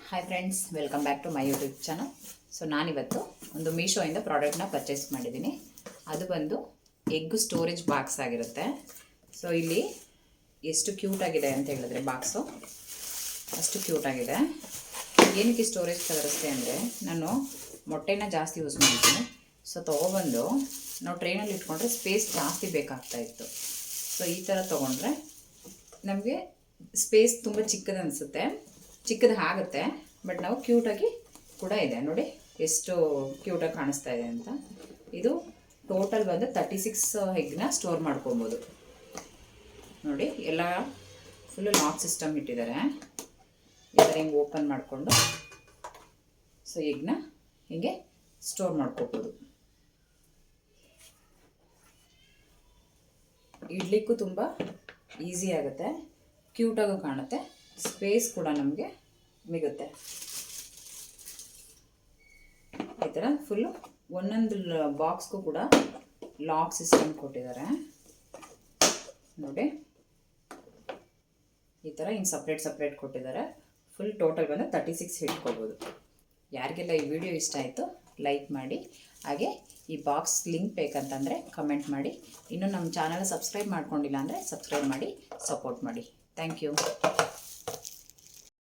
Hi friends, welcome back to my YouTube channel. So ನಾನಿವತ್ತು ಒಂದು ಮೀಶೋಯಿಂದ ಪ್ರಾಡಕ್ಟ್ನ ಪರ್ಚೇಸ್ ಮಾಡಿದ್ದೀನಿ. ಅದು ಬಂದು ಎಗ್ ಸ್ಟೋರೇಜ್ ಬಾಕ್ಸ್ ಆಗಿರುತ್ತೆ. ಸೊ ಇಲ್ಲಿ ಎಷ್ಟು ಕ್ಯೂಟಾಗಿದೆ ಅಂತ ಹೇಳಿದ್ರೆ ಬಾಕ್ಸು ಅಷ್ಟು ಕ್ಯೂಟಾಗಿದೆ. ಏನಕ್ಕೆ ಸ್ಟೋರೇಜ್ ತರಿಸ್ತೆ ಅಂದರೆ, ನಾನು ಮೊಟ್ಟೆನ ಜಾಸ್ತಿ ಯೂಸ್ ಮಾಡಿದ್ದೀನಿ. ಸೊ ತೊಗೊಬಂದು ನಾವು ಟ್ರೈನಲ್ಲಿ ಇಟ್ಕೊಂಡ್ರೆ ಸ್ಪೇಸ್ ಜಾಸ್ತಿ ಬೇಕಾಗ್ತಾಯಿತ್ತು. ಸೊ ಈ ಥರ ತೊಗೊಂಡ್ರೆ ನಮಗೆ ಸ್ಪೇಸ್ ತುಂಬ ಚಿಕ್ಕದು ಅನಿಸುತ್ತೆ, ಚಿಕ್ಕದು ಆಗುತ್ತೆ. ಬಟ್ ನಾವು ಕ್ಯೂಟಾಗಿ ಕೂಡ ಇದೆ ನೋಡಿ, ಎಷ್ಟು ಕ್ಯೂಟಾಗಿ ಕಾಣಿಸ್ತಾ ಇದೆ ಅಂತ. ಇದು ಟೋಟಲ್ ಬಂದು 36 ಎಗ್ನ ಸ್ಟೋರ್ ಮಾಡ್ಕೊಬೋದು ನೋಡಿ. ಎಲ್ಲ ಫುಲ್ಲು ಲಾಕ್ ಸಿಸ್ಟಮ್ ಇಟ್ಟಿದ್ದಾರೆ. ಈ ಥರ ಹಿಂಗೆ ಓಪನ್ ಮಾಡಿಕೊಂಡು ಸೊ ಎಗ್ನ ಹಿಂಗೆ ಸ್ಟೋರ್ ಮಾಡ್ಕೋಬೋದು. ಇಡ್ಲಿಕ್ಕೂ ತುಂಬ ಈಸಿ ಆಗುತ್ತೆ, ಕ್ಯೂಟಾಗೂ ಕಾಣುತ್ತೆ, ಸ್ಪೇಸ್ ಕೂಡ ನಮಗೆ ಮಿಗುತ್ತೆ. ಈ ಥರ ಫುಲ್ಲು ಒಂದೊಂದು ಬಾಕ್ಸ್ಗೂ ಕೂಡ ಲಾಕ್ ಸಿಸ್ಟಮ್ ಕೊಟ್ಟಿದ್ದಾರೆ ನೋಡಿ. ಈ ಥರ ಹಿಂಗೆ ಸಪ್ರೇಟ್ ಕೊಟ್ಟಿದ್ದಾರೆ. ಫುಲ್ ಟೋಟಲ್ ಬಂದು 36 ಇಟ್ಕೋಬೋದು. ಯಾರಿಗೆಲ್ಲ ಈ ವಿಡಿಯೋ ಇಷ್ಟ ಆಯಿತು ಲೈಕ್ ಮಾಡಿ, ಹಾಗೆ ಈ ಬಾಕ್ಸ್ ಲಿಂಕ್ ಬೇಕಂತಂದರೆ ಕಮೆಂಟ್ ಮಾಡಿ. ಇನ್ನೂ ನಮ್ಮ ಚಾನಲ್ ಸಬ್ಸ್ಕ್ರೈಬ್ ಮಾಡ್ಕೊಂಡಿಲ್ಲ ಅಂದರೆ ಸಬ್ಸ್ಕ್ರೈಬ್ ಮಾಡಿ, ಸಪೋರ್ಟ್ ಮಾಡಿ. Thank you.